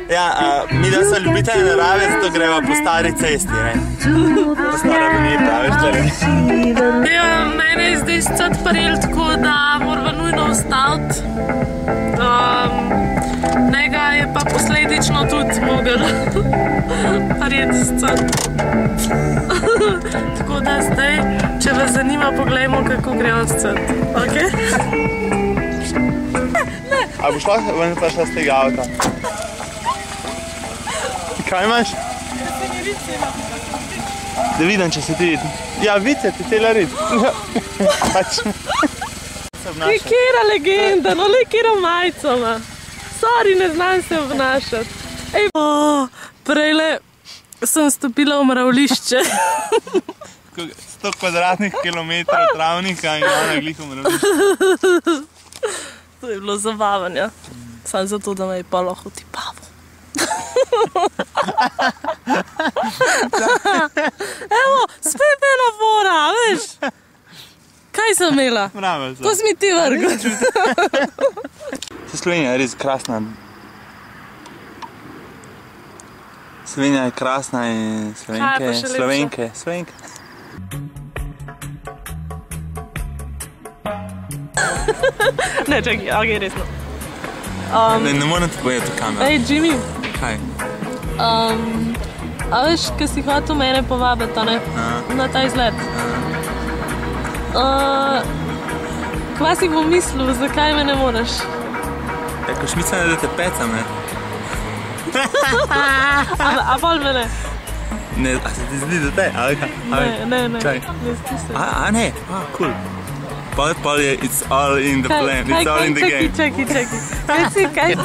Ja, mi da so ljubitelji narave, zato greva po stari cesti, ne? Po stara vineta, veš, da ne? Ja, mene je zdaj scet paril, tako da morava nujno ustaviti. Njega je pa posledično tudi mogel parjeti scet. Tako da zdaj, če vas zanima, poglejmo, kako greva scet. Ok? A boš lahko ven prišla z tega avta? Kaj imaš? Da vidim, če se ti vidi. Ja, vice ti tela rid. Kjera legenda, no le kjera majcoma. Sorry, ne znam se obnašati. Prejle sem stopila v mravlišče. 100 kvadratnih kilometrov travnika in ona glih v mravlišče. To je bilo zabavanje. Samo zato, da me je pa lahko tipavo. Evo, spet ena fora, veš? Kaj sem imela? Mravelj sem. To si mi ti vrgel. Slovenija je res krasna. Slovenija je krasna in Slovenke. Ne, čakaj, ok, resno. Ne moram ti povedati v kamero. Ej, Jimmy. Kaj? A veš, kaj si hotel mene povabiti, ne? Na ta izlet. Kva si bom mislil, zakaj me ne moraš? Ko šmica ne da te pecam, ne? A bolj me ne? Ne, a se ti zdi, da te? Ne. Čaj. A ne? Cool. Pol je, it's all in the plan, it's all in the game. Čakaj. Kaj si, kaj?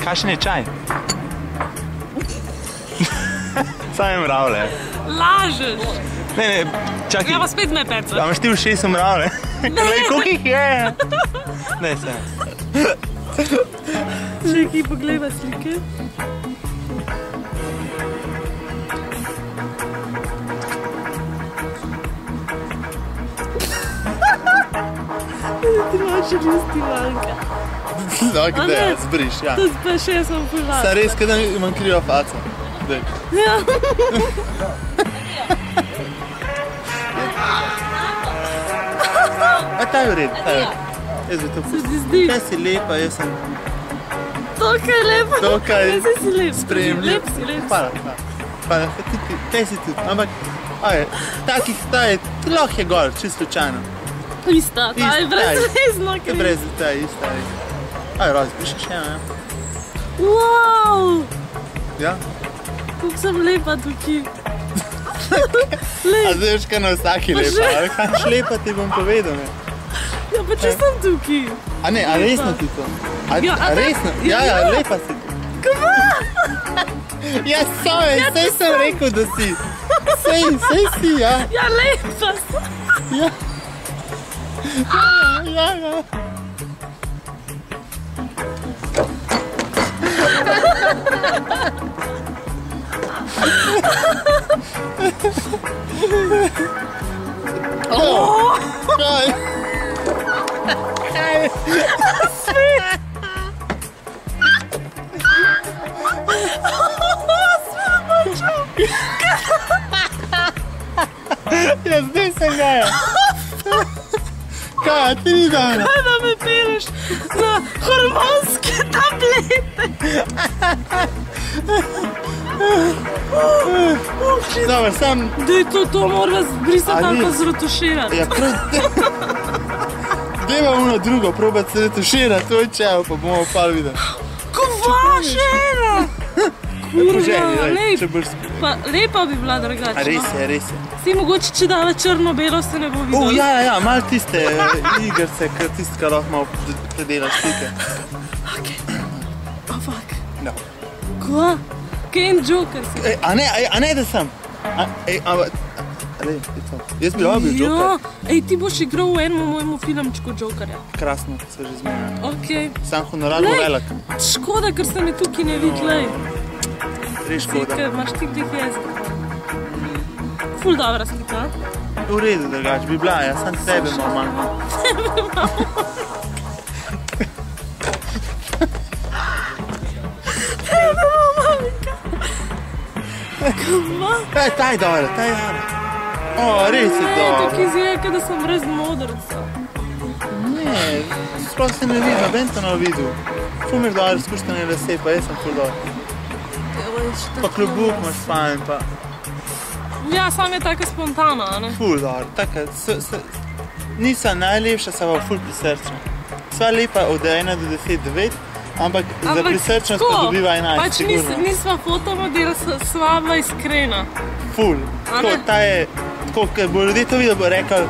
Kakšen je čaj? Same mravlje. Lažeš. Ne, čakaj. Ja pa spet me peca. A imaš ti v 6 mravlje? Koliko jih je? Ne, se. Čakaj, poglejva slike. Ti imaš listi manjka. Ok, da, zbriš, ja. To pa še sem pojvala. Sa res, kada imam kriva faca. Ja. A ta je v redu, ta je. Jaz bi to Se ti zdi? Kaj si lepa, jaz sem Toka je lepa. dokaj Kaj si lep? sprejemljiv. Lep si. Hvala. Kaj si tudi, ampak takih, ta je, lahko je gor, čisto slučajno. Ista, ta je brezvezno. Je brez, ta je ista. Razpiši še, ne? Wow! Ja? Kako sem lepa tukaj. A zdaj veš, kaj na vsaki lepa, ali kaj lepa ti bom povedal, ne? Ja, pa če sem tukaj. A ne, a resno ti to? A resno? Ja, lepa si ti. Kva? Ja, sej sem rekel, da si. Sej si, ja. Ja, lepa sem. Ja. Kaj? Ja, zdaj sem ga. Kaj, ti ni dana? Kaj da me peleš na hormonske tablete? Dobar, sam... Dej to mora zbrisati ali pa zretuširati. Ja, prav... Dejva ono drugo, probat se retuširati, to je čevo, pa bomo pa videli. Kva, še ena? Kurva, lep. Pa lepa bi bila drugačna. Res je. Si mogoče, če dala črno-belo, se ne bo videl. Ja, malo tiste igrice, tiste, kar lahko malo predelaš slike. Ok. Oh, fuck. No. Kva? Kaj en Joker si? A ne, da sem. Jaz bi lahko bil Joker. Ja, ti boš igral v enem mojemu filmčku Jokerja. Krasno, se že zmenjam. Ok. Sam honorar bo velik. Škoda, ker se mi tukaj ne vidi, lej. Res škoda. Ker imaš ti glih jezik. Ful dobra slika. V redu drugač, bi bila, ja, sam tebe malo manjko. Ta je dobro, ta je dobro. O, res je Ne, dobro. tako izgleda, da sem brez modrca. Ne, sploh se ne vidi, noben to ne videl. Ful mi je dobro, skuštene lase, pa jaz sem ful dobro. Pa klobuk imaš fajn, pa Ja, sam je tako spontano, a ne? ful dobro. Taka, nisa najlepša, se pa ful prisrčna. Sva lepa od 1 do 10, 9, ampak za prisrčnost pa dobiva 11, pač sigurno. nisva fotomodel, sva bila iskrena. Ful. Tako, ta je, tako, ker bo ljudje to videli, bo rekel,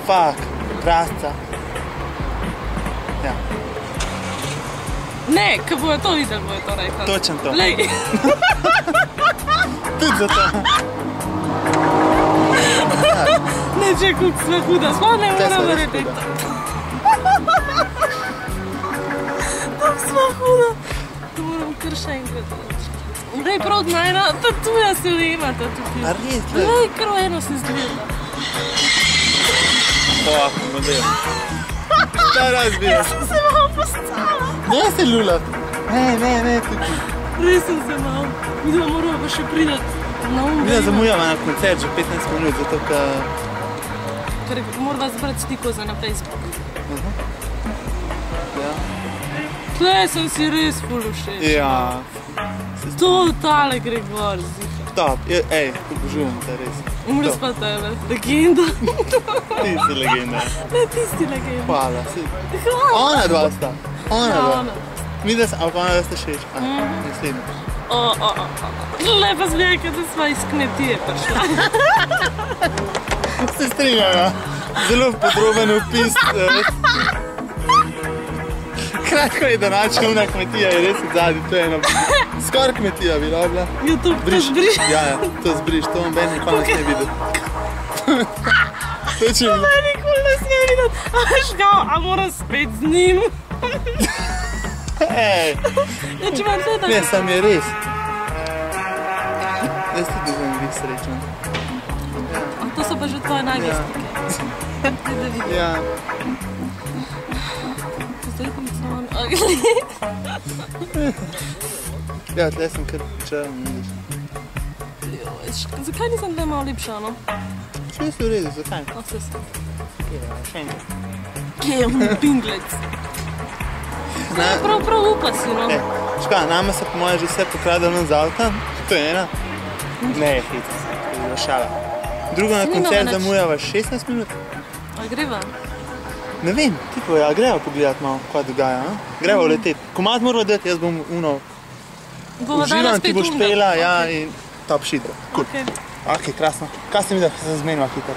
fuck, krasca. Ja, Ne, ko bojo to videli, bojo to rekli. točno to. Lej, Tudi zato. ne, če koliko sva huda, sploh ne Te so moram res verjeti. huda. Tam sva huda. To moram kar še enkrat reči. Lej, prav najna, tatuja se ima, tatuja. A res, gled. Lej, krveno se zgleda. Fuck, model. Šta razbija? Se malo postala. Ne se lulat. Ne, tukaj. Res sem se malo. Videla, moramo pa še priti na Mi da zamujamo na koncert že 15 minut, zato Ker morava zbrati stiko za na Facebook. ja. Tle sem si res ful všeč. Ja, To tale gre gor, ziha. top. Ej, obožujem te res. Umre Top. pa tebe, legenda. Ti si legenda. Ne, ti si legenda. Hvala. Hvala. Ona dva sta. Ona Ja, dva. ona. Mi da sta, ampak ona dva sta všeč. Naslednji. Lepa zmejka, da sva iz kmetije prišla. Se strinjam, ja. Zelo podroben opis. Kratko je današnja una kmetija, je res odzadnji, to je ena skoraj kmetija bi bila. YouTube, to Briš. zbriš. Ja, to zbriš, to vam ben nikoli ne sme videti. To če bi... Ne, nikoli ne smem videti. A veš kao, a moram spet z njim. Ej, Ja, če imam tle ne, tako. sam je res. Jaz tudi sem bil srečen. A to so pa že tvoje nage Ja. slike. Daj, da vidim. Ja, Zdaj pa mi samo... ja, tle sem kar črn, vidiš. Zakaj nisem tle malo lepša, no? Sve si v redu, zakaj? A se sem. Ja, še enkrat. Kje je moj pinglec? Prav upa si, no. Ška, nama se po moje že vse pokradalo z avta, to je ena. Ne, hecam se, to je bila šala. Drugo na Saj ni koncert novo nič. zamujava 16 minut. A greva? Ne vem, ti povej, a greva pogledat malo, kaj dogaja, a? Greva leteti. Komad morava dati, jaz bom Bova dala uživam, ti spet boš umrl. pela, ja, Okej. in top shit. Cool. Okej. Ok, krasno. Kaj se mi da, se zmenila hitro?